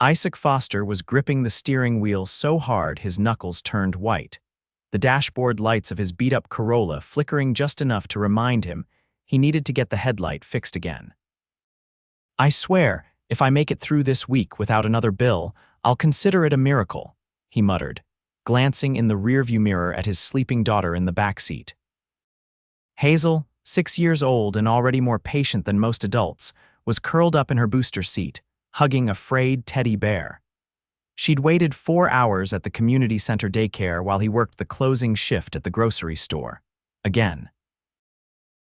Isaac Foster was gripping the steering wheel so hard his knuckles turned white, the dashboard lights of his beat-up Corolla flickering just enough to remind him he needed to get the headlight fixed again. "I swear, if I make it through this week without another bill, I'll consider it a miracle," he muttered, glancing in the rearview mirror at his sleeping daughter in the back seat. Hazel, 6 years old and already more patient than most adults, was curled up in her booster seat, hugging a frayed teddy bear. She'd waited 4 hours at the community center daycare while he worked the closing shift at the grocery store. Again.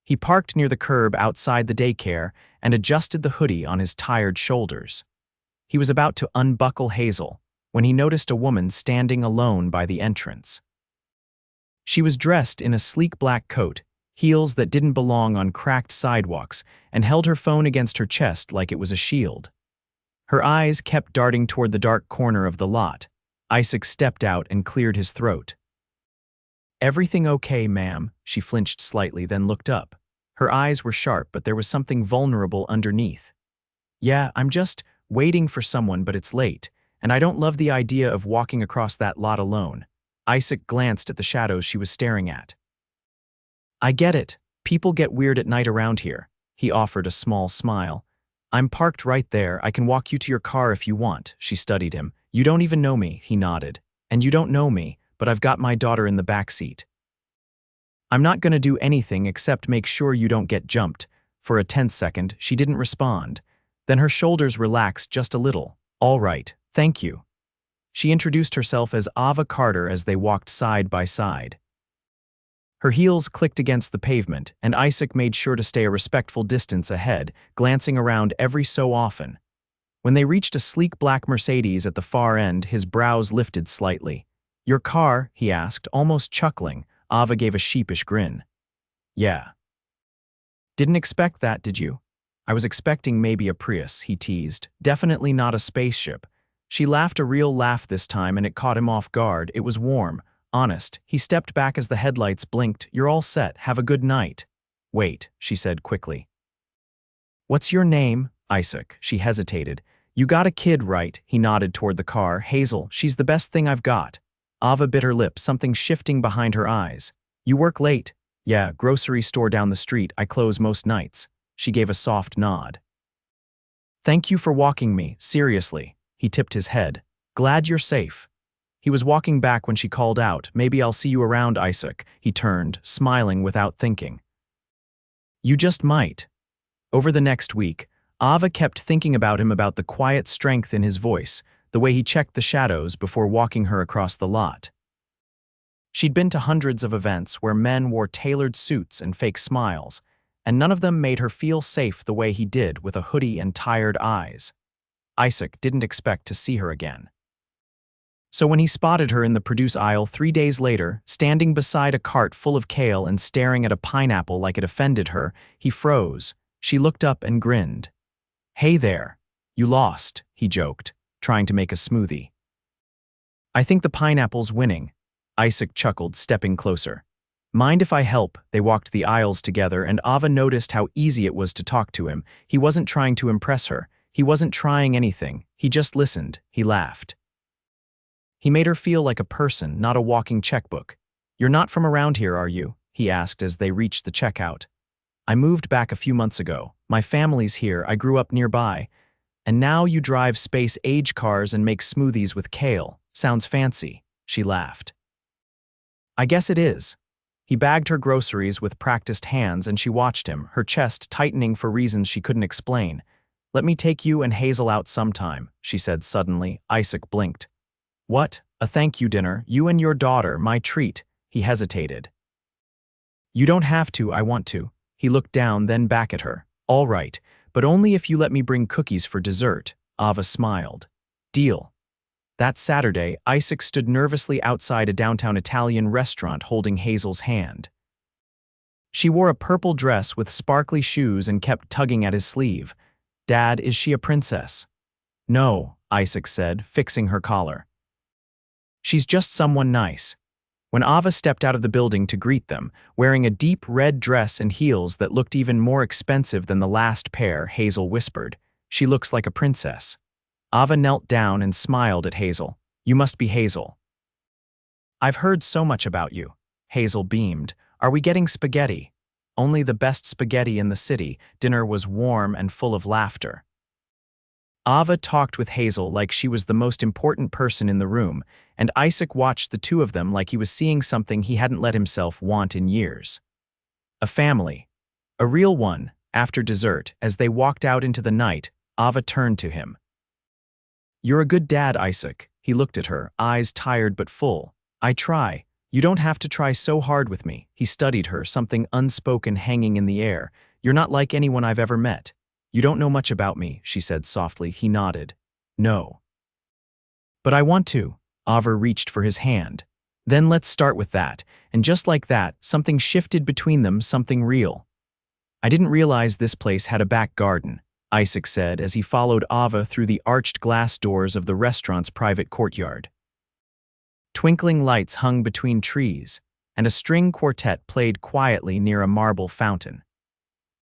He parked near the curb outside the daycare and adjusted the hoodie on his tired shoulders. He was about to unbuckle Hazel when he noticed a woman standing alone by the entrance. She was dressed in a sleek black coat, heels that didn't belong on cracked sidewalks, and held her phone against her chest like it was a shield. Her eyes kept darting toward the dark corner of the lot. Isaac stepped out and cleared his throat. "Everything okay, ma'am?" She flinched slightly, then looked up. Her eyes were sharp, but there was something vulnerable underneath. "Yeah, I'm just waiting for someone, but it's late, and I don't love the idea of walking across that lot alone." Isaac glanced at the shadows she was staring at. "I get it. People get weird at night around here." He offered a small smile. "I'm parked right there. I can walk you to your car if you want." She studied him. "You don't even know me," he nodded. "And you don't know me, but I've got my daughter in the back seat. I'm not going to do anything except make sure you don't get jumped." For a tense second, she didn't respond. Then her shoulders relaxed just a little. "All right, thank you." She introduced herself as Ava Carter as they walked side by side. Her heels clicked against the pavement, and Isaac made sure to stay a respectful distance ahead, glancing around every so often. When they reached a sleek black Mercedes at the far end, his brows lifted slightly. "Your car?" he asked, almost chuckling. Ava gave a sheepish grin. "Yeah. Didn't expect that, did you?" "I was expecting maybe a Prius," he teased. "Definitely not a spaceship." She laughed a real laugh this time, and it caught him off guard. It was warm, honest. He stepped back as the headlights blinked. "You're all set. Have a good night." "Wait," she said quickly. "What's your name?" "Isaac." She hesitated. "You got a kid, right?" He nodded toward the car. "Hazel. She's the best thing I've got." Ava bit her lip, something shifting behind her eyes. "You work late?" "Yeah, grocery store down the street. I close most nights." She gave a soft nod. "Thank you for walking me, seriously." He tipped his head. "Glad you're safe." He was walking back when she called out, "Maybe I'll see you around, Isaac." He turned, smiling without thinking. "You just might." Over the next week, Ava kept thinking about him, about the quiet strength in his voice, the way he checked the shadows before walking her across the lot. She'd been to hundreds of events where men wore tailored suits and fake smiles, and none of them made her feel safe the way he did with a hoodie and tired eyes. Isaac didn't expect to see her again. So when he spotted her in the produce aisle 3 days later, standing beside a cart full of kale and staring at a pineapple like it offended her, he froze. She looked up and grinned. "Hey there. You lost," he joked, trying to make a smoothie. "I think the pineapple's winning." Isaac chuckled, stepping closer. "Mind if I help?" They walked the aisles together, and Ava noticed how easy it was to talk to him. He wasn't trying to impress her. He wasn't trying anything. He just listened. He laughed. He made her feel like a person, not a walking checkbook. "You're not from around here, are you?" he asked as they reached the checkout. "I moved back a few months ago. My family's here. I grew up nearby. And now you drive space-age cars and make smoothies with kale. Sounds fancy." She laughed. "I guess it is." He bagged her groceries with practiced hands, and she watched him, her chest tightening for reasons she couldn't explain. "Let me take you and Hazel out sometime," she said suddenly. Isaac blinked. "What? A thank you dinner? You and your daughter, my treat." He hesitated. "You don't have to, I want to." He looked down, then back at her. "All right, but only if you let me bring cookies for dessert." Ava smiled. "Deal." That Saturday, Isaac stood nervously outside a downtown Italian restaurant holding Hazel's hand. She wore a purple dress with sparkly shoes and kept tugging at his sleeve. "Dad, is she a princess?" "No," Isaac said, fixing her collar. "She's just someone nice." When Ava stepped out of the building to greet them, wearing a deep red dress and heels that looked even more expensive than the last pair, Hazel whispered, "She looks like a princess." Ava knelt down and smiled at Hazel. You must be Hazel. I've heard so much about you. Hazel beamed. Are we getting spaghetti? Only the best spaghetti in the city. Dinner was warm and full of laughter. Ava talked with Hazel like she was the most important person in the room, and Isaac watched the two of them like he was seeing something he hadn't let himself want in years. A family. A real one. After dessert, as they walked out into the night, Ava turned to him. You're a good dad, Isaac. He looked at her, eyes tired but full. I try. You don't have to try so hard with me. He studied her, something unspoken hanging in the air. You're not like anyone I've ever met. You don't know much about me, she said softly. He nodded. No. But I want to. Ava reached for his hand. Then let's start with that. And just like that, something shifted between them, something real. I didn't realize this place had a back garden, Isaac said as he followed Ava through the arched glass doors of the restaurant's private courtyard. Twinkling lights hung between trees, and a string quartet played quietly near a marble fountain.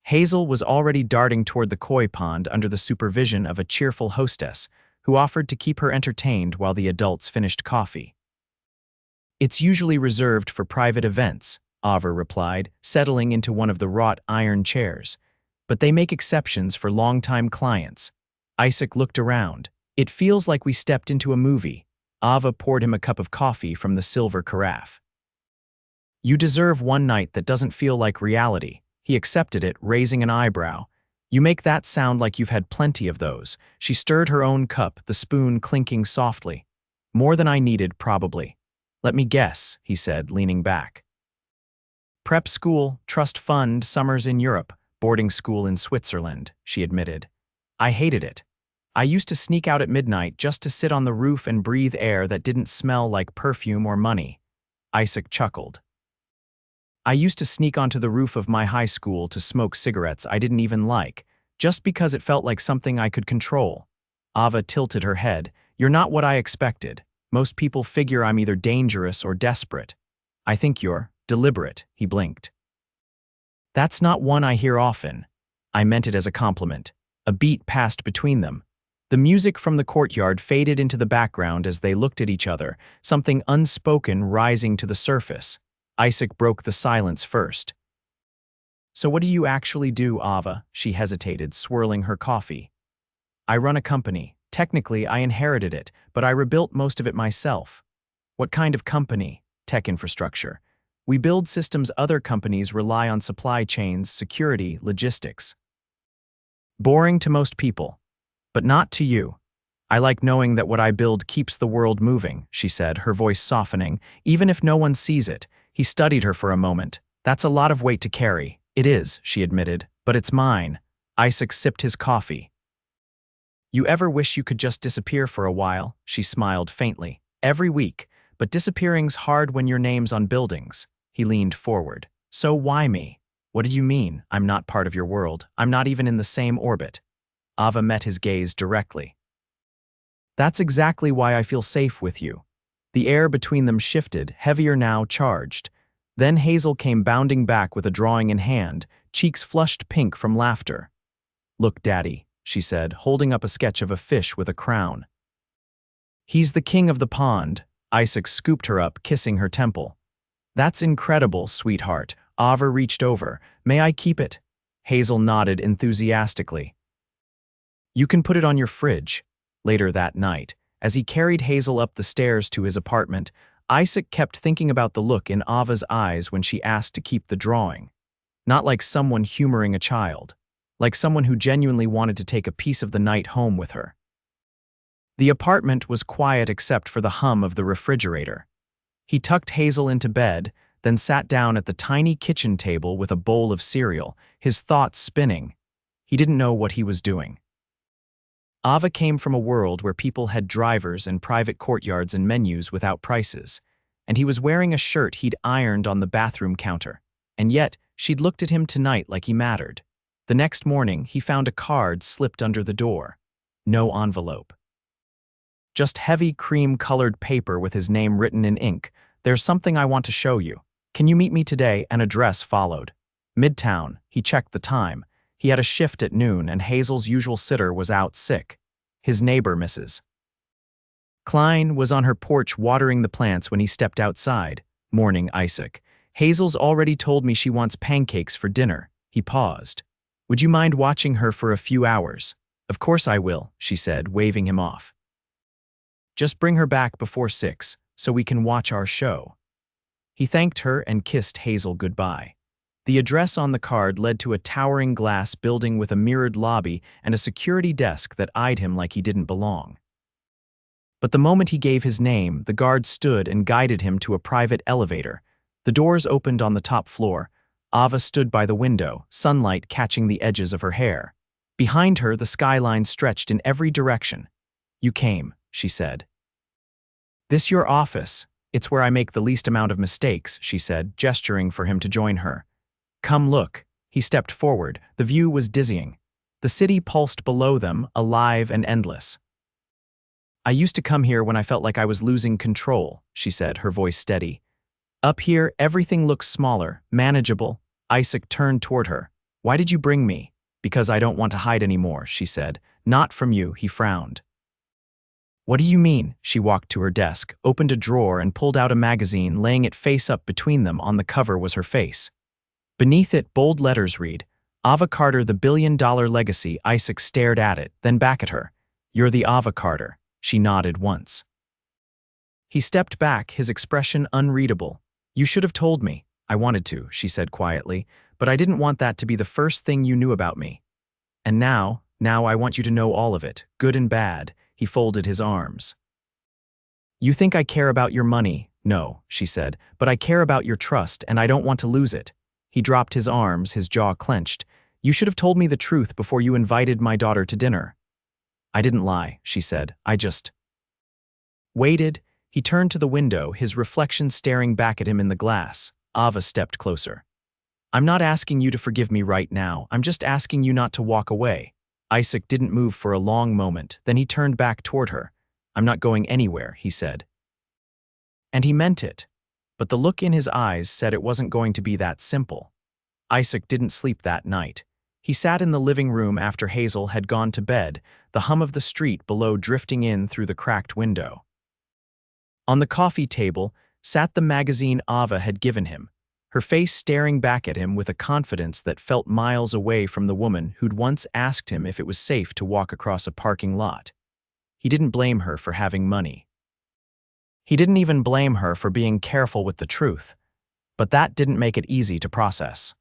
Hazel was already darting toward the koi pond under the supervision of a cheerful hostess who offered to keep her entertained while the adults finished coffee. It's usually reserved for private events, Ava replied, settling into one of the wrought iron chairs. But they make exceptions for longtime clients. Isaac looked around. It feels like we stepped into a movie. Ava poured him a cup of coffee from the silver carafe. You deserve one night that doesn't feel like reality. He accepted it, raising an eyebrow. You make that sound like you've had plenty of those. She stirred her own cup, the spoon clinking softly. More than I needed, probably. Let me guess, he said, leaning back. Prep school, trust fund, summers in Europe, boarding school in Switzerland, she admitted. I hated it. I used to sneak out at midnight just to sit on the roof and breathe air that didn't smell like perfume or money. Isaac chuckled. I used to sneak onto the roof of my high school to smoke cigarettes I didn't even like, just because it felt like something I could control. Ava tilted her head. You're not what I expected. Most people figure I'm either dangerous or desperate. I think you're deliberate, he blinked. That's not one I hear often. I meant it as a compliment. A beat passed between them. The music from the courtyard faded into the background as they looked at each other, something unspoken rising to the surface. Isaac broke the silence first. So what do you actually do, Ava? She hesitated, swirling her coffee. I run a company. Technically, I inherited it, but I rebuilt most of it myself. What kind of company? Tech infrastructure. We build systems other companies rely on: supply chains, security, logistics. Boring to most people, but not to you. I like knowing that what I build keeps the world moving, she said, her voice softening, even if no one sees it. He studied her for a moment. That's a lot of weight to carry. It is, she admitted, but it's mine. Isaac sipped his coffee. You ever wish you could just disappear for a while? She smiled faintly. Every week, but disappearing's hard when your name's on buildings. He leaned forward. So why me? What do you mean? I'm not part of your world. I'm not even in the same orbit. Ava met his gaze directly. That's exactly why I feel safe with you. The air between them shifted, heavier now, charged. Then Hazel came bounding back with a drawing in hand, cheeks flushed pink from laughter. Look, Daddy, she said, holding up a sketch of a fish with a crown. He's the king of the pond. Isaac scooped her up, kissing her temple. That's incredible, sweetheart. Ava reached over. May I keep it? Hazel nodded enthusiastically. You can put it on your fridge. Later that night, as he carried Hazel up the stairs to his apartment, Isaac kept thinking about the look in Ava's eyes when she asked to keep the drawing. Not like someone humoring a child, like someone who genuinely wanted to take a piece of the night home with her. The apartment was quiet except for the hum of the refrigerator. He tucked Hazel into bed, then sat down at the tiny kitchen table with a bowl of cereal, his thoughts spinning. He didn't know what he was doing. Ava came from a world where people had drivers and private courtyards and menus without prices, and he was wearing a shirt he'd ironed on the bathroom counter. And yet, she'd looked at him tonight like he mattered. The next morning, he found a card slipped under the door. No envelope. Just heavy cream-colored paper with his name written in ink. There's something I want to show you. Can you meet me today? An address followed. Midtown. He checked the time. He had a shift at noon, and Hazel's usual sitter was out sick. his neighbor, Mrs. Klein, was on her porch watering the plants when he stepped outside. "Morning, Isaac. Hazel's already told me she wants pancakes for dinner." He paused. "Would you mind watching her for a few hours?" "Of course I will," she said, waving him off. "Just bring her back before 6, so we can watch our show." He thanked her and kissed Hazel goodbye. The address on the card led to a towering glass building with a mirrored lobby and a security desk that eyed him like he didn't belong. But the moment he gave his name, the guard stood and guided him to a private elevator. The doors opened on the top floor. Ava stood by the window, sunlight catching the edges of her hair. Behind her, the skyline stretched in every direction. "You came," she said. "This your office? It's where I make the least amount of mistakes," she said, gesturing for him to join her. "Come look." He stepped forward. The view was dizzying. The city pulsed below them, alive and endless. "I used to come here when I felt like I was losing control," she said, her voice steady. "Up here, everything looks smaller, manageable." Isaac turned toward her. "Why did you bring me?" "Because I don't want to hide anymore," she said. "Not from you," he frowned. "What do you mean?" She walked to her desk, opened a drawer, and pulled out a magazine, laying it face up between them. On the cover was her face. Beneath it, bold letters read, "Ava Carter, the billion-dollar legacy." Isaac stared at it, then back at her. "You're the Ava Carter." She nodded once. He stepped back, his expression unreadable. "You should have told me." "I wanted to," she said quietly, "but I didn't want that to be the first thing you knew about me. And now I want you to know all of it, good and bad." He folded his arms. "You think I care about your money?" "No," she said, "but I care about your trust, and I don't want to lose it." He dropped his arms, his jaw clenched. "You should have told me the truth before you invited my daughter to dinner." "I didn't lie," she said. "I just waited." He turned to the window, his reflection staring back at him in the glass. Ava stepped closer. "I'm not asking you to forgive me right now. I'm just asking you not to walk away." Isaac didn't move for a long moment, then he turned back toward her. "I'm not going anywhere," he said. And he meant it. But the look in his eyes said it wasn't going to be that simple. Isaac didn't sleep that night. He sat in the living room after Hazel had gone to bed, the hum of the street below drifting in through the cracked window. On the coffee table sat the magazine Ava had given him, her face staring back at him with a confidence that felt miles away from the woman who'd once asked him if it was safe to walk across a parking lot. He didn't blame her for having money. He didn't even blame her for being careful with the truth, but that didn't make it easy to process.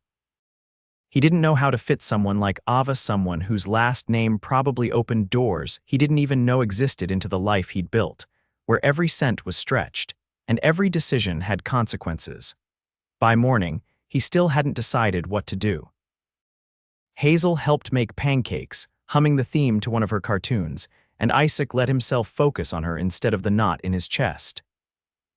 He didn't know how to fit someone like Ava, someone whose last name probably opened doors he didn't even know existed into the life he'd built, where every cent was stretched, and every decision had consequences. By morning, he still hadn't decided what to do. Hazel helped make pancakes, humming the theme to one of her cartoons, and Isaac let himself focus on her instead of the knot in his chest.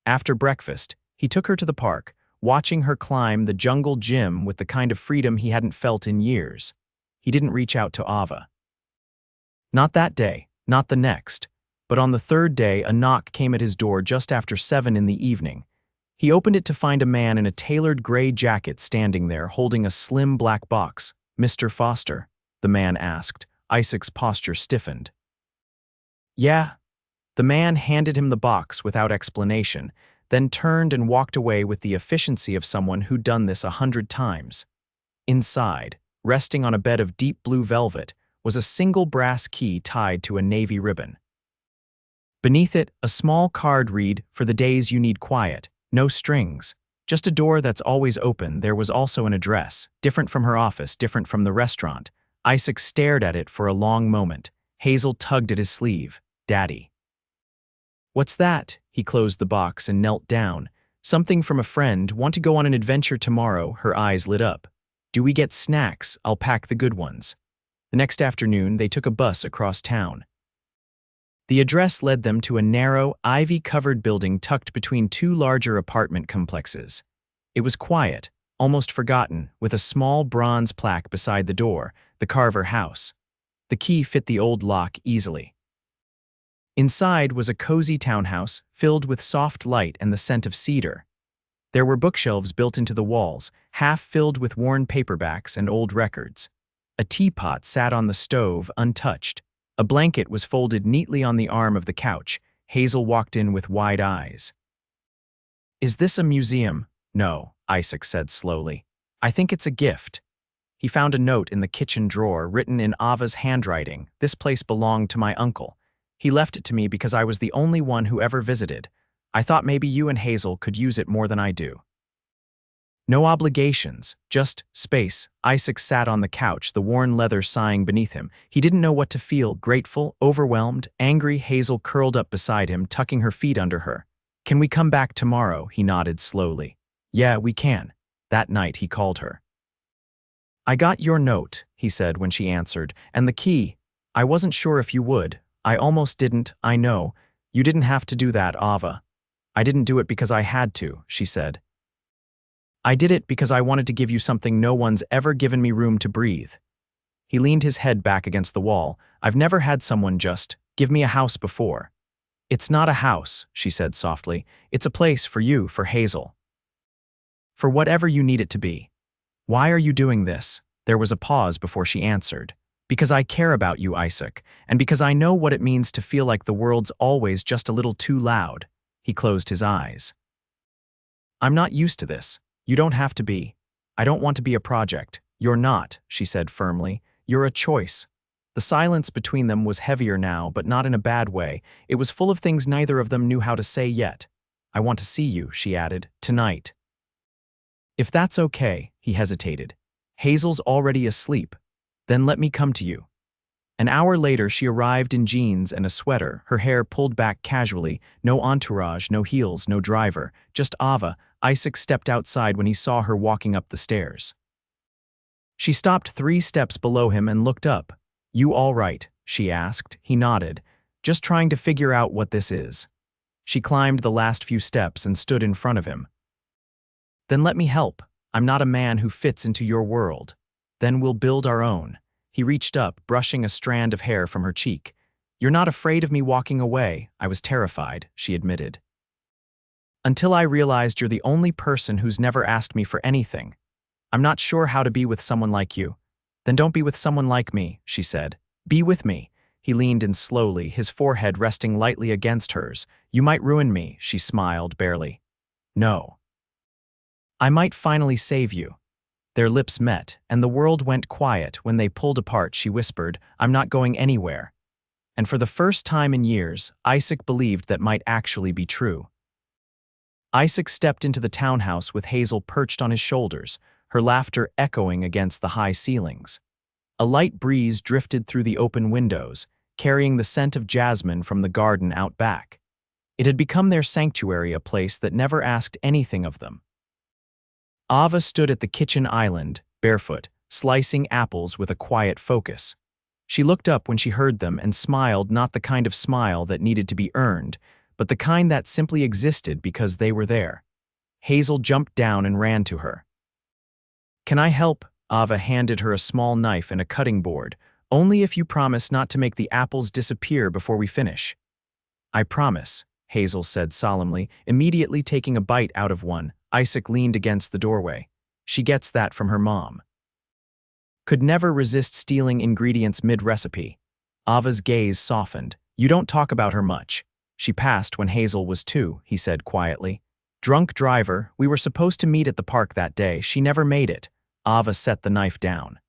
After breakfast, he took her to the park, watching her climb the jungle gym with the kind of freedom he hadn't felt in years. He didn't reach out to Ava. Not that day, not the next, but on the third day a knock came at his door just after 7 in the evening. He opened it to find a man in a tailored gray jacket standing there holding a slim black box. "Mr. Foster?" the man asked. Isaac's posture stiffened. "Yeah." The man handed him the box without explanation, then turned and walked away with the efficiency of someone who'd done this 100 times. Inside, resting on a bed of deep blue velvet, was a single brass key tied to a navy ribbon. Beneath it, a small card read, "For the days you need quiet, no strings, just a door that's always open." There was also an address, different from her office, different from the restaurant. Isaac stared at it for a long moment. Hazel tugged at his sleeve. "Daddy." "What's that?" He closed the box and knelt down. "Something from a friend. Want to go on an adventure tomorrow." Her eyes lit up. "Do we get snacks? I'll pack the good ones." The next afternoon, they took a bus across town. The address led them to a narrow, ivy-covered building tucked between 2 larger apartment complexes. It was quiet, almost forgotten, with a small bronze plaque beside the door, the Carver House. The key fit the old lock easily. Inside was a cozy townhouse filled with soft light and the scent of cedar. There were bookshelves built into the walls, half filled with worn paperbacks and old records. A teapot sat on the stove, untouched. A blanket was folded neatly on the arm of the couch. Hazel walked in with wide eyes. "Is this a museum?" "No," Isaac said slowly. "I think it's a gift." He found a note in the kitchen drawer written in Ava's handwriting. "This place belonged to my uncle. He left it to me because I was the only one who ever visited. I thought maybe you and Hazel could use it more than I do." No obligations, just space. Isaac sat on the couch, the worn leather sighing beneath him. He didn't know what to feel, grateful, overwhelmed, angry. Hazel curled up beside him, tucking her feet under her. "Can we come back tomorrow?" He nodded slowly. "Yeah, we can." That night he called her. "I got your note," he said when she answered, "and the key. I wasn't sure if you would. I almost didn't, I know. You didn't have to do that, Ava." "I didn't do it because I had to," she said. "I did it because I wanted to give you something no one's ever given me room to breathe." He leaned his head back against the wall. "I've never had someone just give me a house before." "It's not a house," she said softly. "It's a place for you, for Hazel. For whatever you need it to be." "Why are you doing this?" There was a pause before she answered. "Because I care about you, Isaac, and because I know what it means to feel like the world's always just a little too loud." He closed his eyes. "I'm not used to this. You don't have to be. I don't want to be a project." "You're not," she said firmly. "You're a choice." The silence between them was heavier now, but not in a bad way. It was full of things neither of them knew how to say yet. "I want to see you," she added, "tonight." "If that's okay," he hesitated. "Hazel's already asleep. Then let me come to you." An hour later, she arrived in jeans and a sweater, her hair pulled back casually, no entourage, no heels, no driver, just Ava. Isaac stepped outside when he saw her walking up the stairs. She stopped 3 steps below him and looked up. "You all right?" she asked. He nodded. "Just trying to figure out what this is." She climbed the last few steps and stood in front of him. "Then let me help. I'm not a man who fits into your world. Then we'll build our own." He reached up, brushing a strand of hair from her cheek. "You're not afraid of me walking away?" "I was terrified," she admitted. "Until I realized you're the only person who's never asked me for anything. I'm not sure how to be with someone like you." "Then don't be with someone like me," she said. "Be with me." He leaned in slowly, his forehead resting lightly against hers. "You might ruin me," she smiled barely. "No. I might finally save you." Their lips met, and the world went quiet. When they pulled apart, she whispered, "I'm not going anywhere." And for the first time in years, Isaac believed that might actually be true. Isaac stepped into the townhouse with Hazel perched on his shoulders, her laughter echoing against the high ceilings. A light breeze drifted through the open windows, carrying the scent of jasmine from the garden out back. It had become their sanctuary, a place that never asked anything of them. Ava stood at the kitchen island, barefoot, slicing apples with a quiet focus. She looked up when she heard them and smiled, not the kind of smile that needed to be earned, but the kind that simply existed because they were there. Hazel jumped down and ran to her. "Can I help?" Ava handed her a small knife and a cutting board. "Only if you promise not to make the apples disappear before we finish." "I promise," Hazel said solemnly, immediately taking a bite out of one. Isaac leaned against the doorway. "She gets that from her mom." Could never resist stealing ingredients mid-recipe. Ava's gaze softened. "You don't talk about her much." "She passed when Hazel was 2, he said quietly. "Drunk driver, we were supposed to meet at the park that day. She never made it." Ava set the knife down.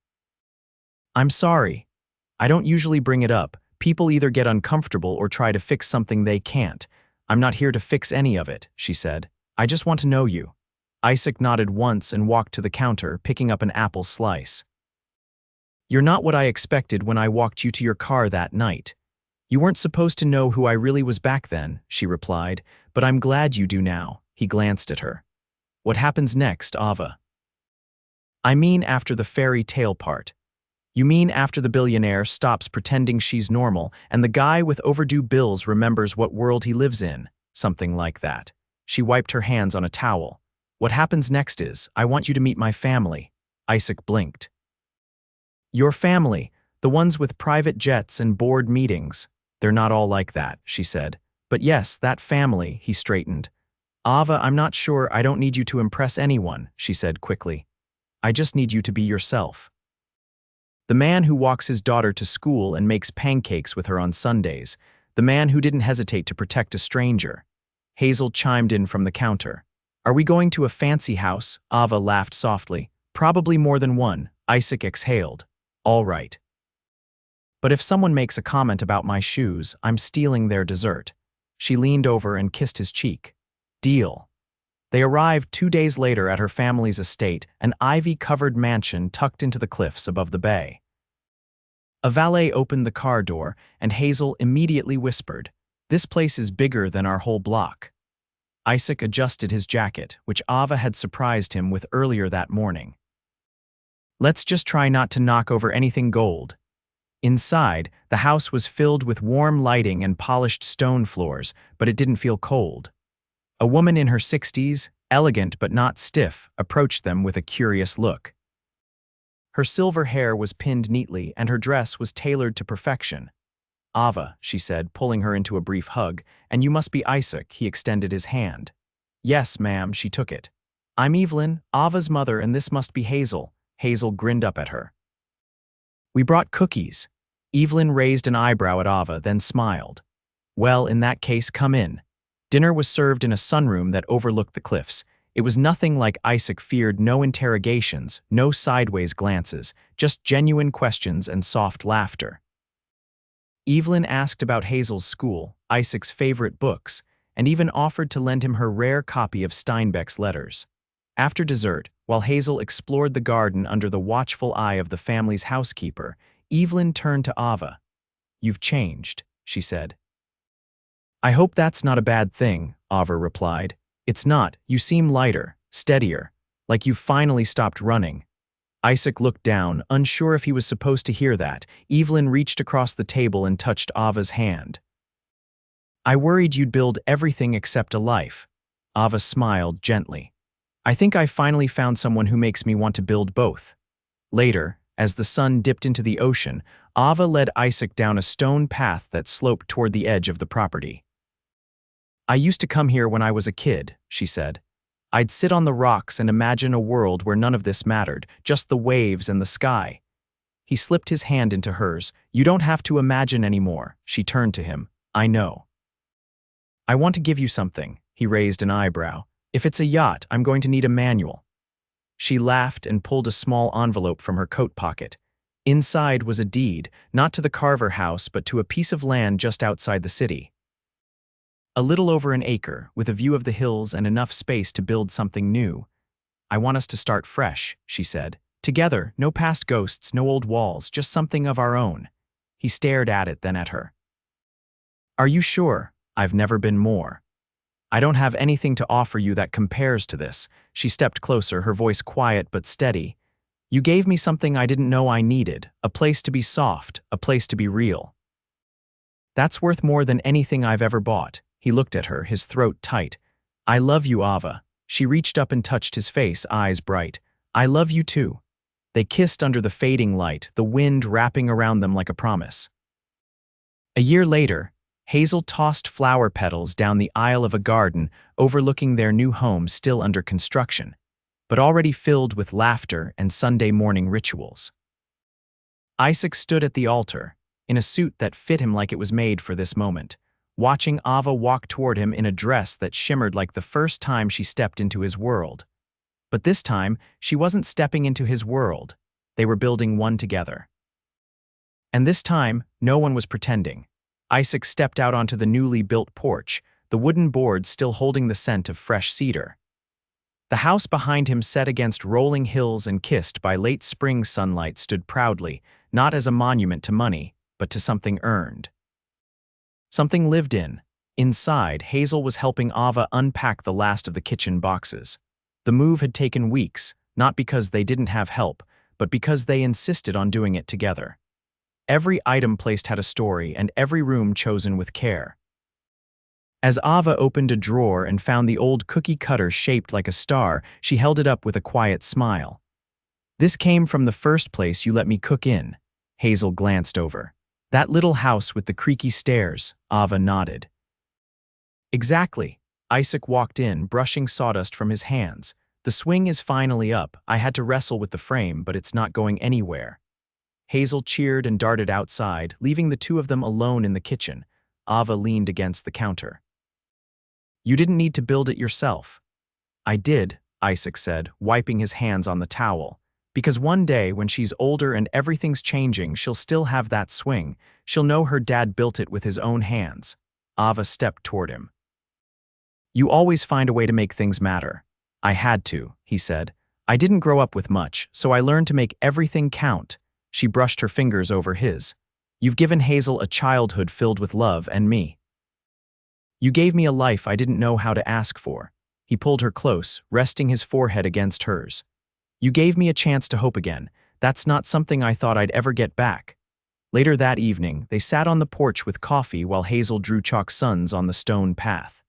"I'm sorry. I don't usually bring it up. People either get uncomfortable or try to fix something they can't. I'm not here to fix any of it," she said. "I just want to know you." Isaac nodded once and walked to the counter, picking up an apple slice. "You're not what I expected when I walked you to your car that night. You weren't supposed to know who I really was back then," she replied, "but I'm glad you do now." He glanced at her. "What happens next, Ava?" "I mean after the fairy tale part. You mean after the billionaire stops pretending she's normal and the guy with overdue bills remembers what world he lives in?" "Something like that." She wiped her hands on a towel. "What happens next is, I want you to meet my family." Isaac blinked. "Your family, the ones with private jets and board meetings. They're not all like that," she said. "But yes, that family," he straightened. "Ava, I'm not sure. I don't need you to impress anyone," she said quickly. "I just need you to be yourself." The man who walks his daughter to school and makes pancakes with her on Sundays. The man who didn't hesitate to protect a stranger. Hazel chimed in from the counter. Are we going to a fancy house? Ava laughed softly. Probably more than one. Isaac exhaled. All right. But if someone makes a comment about my shoes, I'm stealing their dessert. She leaned over and kissed his cheek. Deal. They arrived 2 days later at her family's estate, an ivy-covered mansion tucked into the cliffs above the bay. A valet opened the car door, and Hazel immediately whispered, "This place is bigger than our whole block." Isaac adjusted his jacket, which Ava had surprised him with earlier that morning. Let's just try not to knock over anything gold. Inside, the house was filled with warm lighting and polished stone floors, but it didn't feel cold. A woman in her 60s, elegant but not stiff, approached them with a curious look. Her silver hair was pinned neatly, and her dress was tailored to perfection. Ava, she said, pulling her into a brief hug, and you must be Isaac. He extended his hand. Yes, ma'am, she took it. I'm Evelyn, Ava's mother, and this must be Hazel. Hazel grinned up at her. We brought cookies. Evelyn raised an eyebrow at Ava, then smiled. Well, in that case, come in. Dinner was served in a sunroom that overlooked the cliffs. It was nothing like Isaac feared. No interrogations, no sideways glances, just genuine questions and soft laughter. Evelyn asked about Hazel's school, Isaac's favorite books, and even offered to lend him her rare copy of Steinbeck's letters. After dessert, while Hazel explored the garden under the watchful eye of the family's housekeeper, Evelyn turned to Ava. You've changed, she said. I hope that's not a bad thing, Ava replied. It's not. You seem lighter, steadier, like you've finally stopped running. Isaac looked down, unsure if he was supposed to hear that. Evelyn reached across the table and touched Ava's hand. I worried you'd build everything except a life. Ava smiled gently. I think I finally found someone who makes me want to build both. Later, as the sun dipped into the ocean, Ava led Isaac down a stone path that sloped toward the edge of the property. I used to come here when I was a kid, she said. I'd sit on the rocks and imagine a world where none of this mattered, just the waves and the sky. He slipped his hand into hers. You don't have to imagine anymore, she turned to him. I know. I want to give you something, he raised an eyebrow. If it's a yacht, I'm going to need a manual. She laughed and pulled a small envelope from her coat pocket. Inside was a deed, not to the Carver house, but to a piece of land just outside the city. A little over an acre, with a view of the hills and enough space to build something new. I want us to start fresh, she said. Together, no past ghosts, no old walls, just something of our own. He stared at it, then at her. Are you sure? I've never been more. I don't have anything to offer you that compares to this. She stepped closer, her voice quiet but steady. You gave me something I didn't know I needed, a place to be soft, a place to be real. That's worth more than anything I've ever bought. He looked at her, his throat tight. I love you, Ava. She reached up and touched his face, eyes bright. I love you too. They kissed under the fading light, the wind wrapping around them like a promise. A year later, Hazel tossed flower petals down the aisle of a garden overlooking their new home still under construction, but already filled with laughter and Sunday morning rituals. Isaac stood at the altar, in a suit that fit him like it was made for this moment, watching Ava walk toward him in a dress that shimmered like the first time she stepped into his world. But this time, she wasn't stepping into his world. They were building one together. And this time, no one was pretending. Isaac stepped out onto the newly built porch, the wooden boards still holding the scent of fresh cedar. The house behind him, set against rolling hills and kissed by late spring sunlight, stood proudly, not as a monument to money, but to something earned. Something lived in. Inside, Hazel was helping Ava unpack the last of the kitchen boxes. The move had taken weeks, not because they didn't have help, but because they insisted on doing it together. Every item placed had a story, and every room chosen with care. As Ava opened a drawer and found the old cookie cutter shaped like a star, she held it up with a quiet smile. This came from the first place you let me cook in. Hazel glanced over. That little house with the creaky stairs, Ava nodded. Exactly. Isaac walked in, brushing sawdust from his hands. The swing is finally up. I had to wrestle with the frame, but it's not going anywhere. Hazel cheered and darted outside, leaving the two of them alone in the kitchen. Ava leaned against the counter. "You didn't need to build it yourself." "I did," Isaac said, wiping his hands on the towel. "Because one day, when she's older and everything's changing, she'll still have that swing. She'll know her dad built it with his own hands." Ava stepped toward him. "You always find a way to make things matter." "I had to," he said. "I didn't grow up with much, so I learned to make everything count." She brushed her fingers over his. "You've given Hazel a childhood filled with love and me. You gave me a life I didn't know how to ask for." He pulled her close, resting his forehead against hers. "You gave me a chance to hope again. That's not something I thought I'd ever get back." Later that evening, they sat on the porch with coffee while Hazel drew chalk suns on the stone path.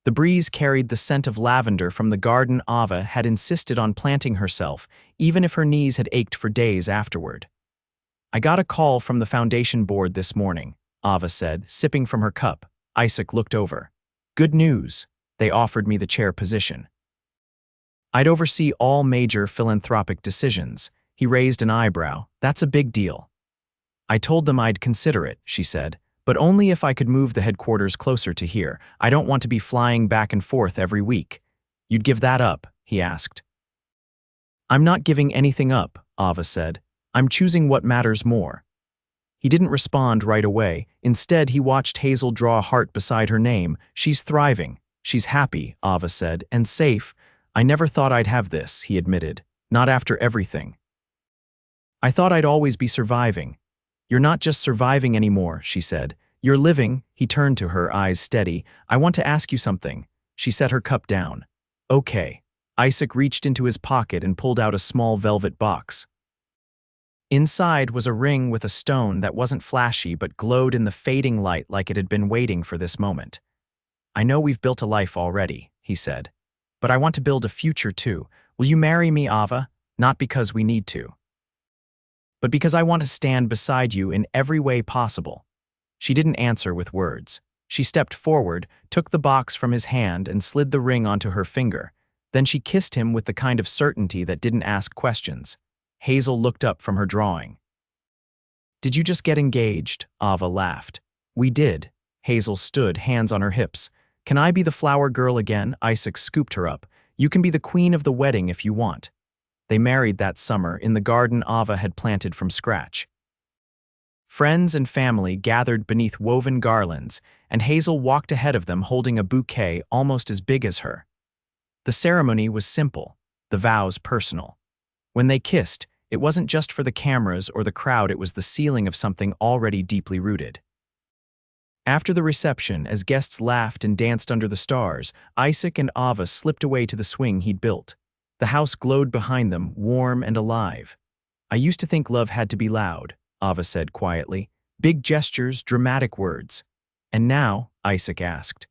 The breeze carried the scent of lavender from the garden Ava had insisted on planting herself, even if her knees had ached for days afterward. "I got a call from the foundation board this morning," Ava said, sipping from her cup. Isaac looked over. "Good news. They offered me the chair position. I'd oversee all major philanthropic decisions." He raised an eyebrow. "That's a big deal." "I told them I'd consider it," she said, "but only if I could move the headquarters closer to here. I don't want to be flying back and forth every week." "You'd give that up?" he asked. "I'm not giving anything up," Ava said. "I'm choosing what matters more." He didn't respond right away. Instead, he watched Hazel draw a heart beside her name. "She's thriving. She's happy," Ava said, "and safe." "I never thought I'd have this," he admitted. "Not after everything. I thought I'd always be surviving." "You're not just surviving anymore," she said. "You're living." He turned to her, eyes steady. "I want to ask you something." She set her cup down. "Okay." Isaac reached into his pocket and pulled out a small velvet box. Inside was a ring with a stone that wasn't flashy but glowed in the fading light like it had been waiting for this moment. "I know we've built a life already," he said, "but I want to build a future too. Will you marry me, Ava? Not because we need to, but because I want to stand beside you in every way possible." She didn't answer with words. She stepped forward, took the box from his hand, and slid the ring onto her finger. Then she kissed him with the kind of certainty that didn't ask questions. Hazel looked up from her drawing. "Did you just get engaged?" Ava laughed. "We did." Hazel stood, hands on her hips. "Can I be the flower girl again?" Isaac scooped her up. "You can be the queen of the wedding if you want." They married that summer in the garden Ava had planted from scratch. Friends and family gathered beneath woven garlands, and Hazel walked ahead of them holding a bouquet almost as big as her. The ceremony was simple, the vows personal. When they kissed, it wasn't just for the cameras or the crowd, it was the sealing of something already deeply rooted. After the reception, as guests laughed and danced under the stars, Isaac and Ava slipped away to the swing he'd built. The house glowed behind them, warm and alive. "I used to think love had to be loud," Ava said quietly. "Big gestures, dramatic words. And now?" Isaac asked.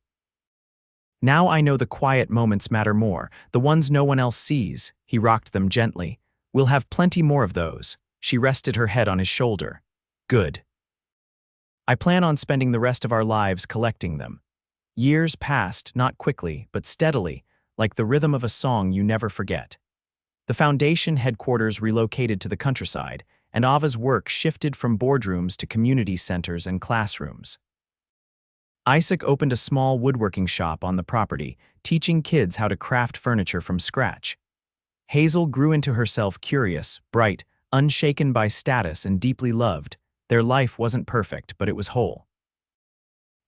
"Now I know the quiet moments matter more, the ones no one else sees." He rocked them gently. "We'll have plenty more of those." She rested her head on his shoulder. "Good. I plan on spending the rest of our lives collecting them." Years passed, not quickly, but steadily, like the rhythm of a song you never forget. The foundation headquarters relocated to the countryside, and Ava's work shifted from boardrooms to community centers and classrooms. Isaac opened a small woodworking shop on the property, teaching kids how to craft furniture from scratch. Hazel grew into herself curious, bright, unshaken by status, and deeply loved. Their life wasn't perfect, but it was whole.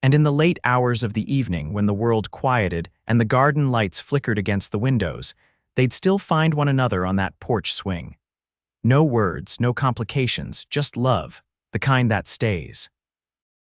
And in the late hours of the evening, when the world quieted and the garden lights flickered against the windows, they'd still find one another on that porch swing. No words, no complications, just love, the kind that stays.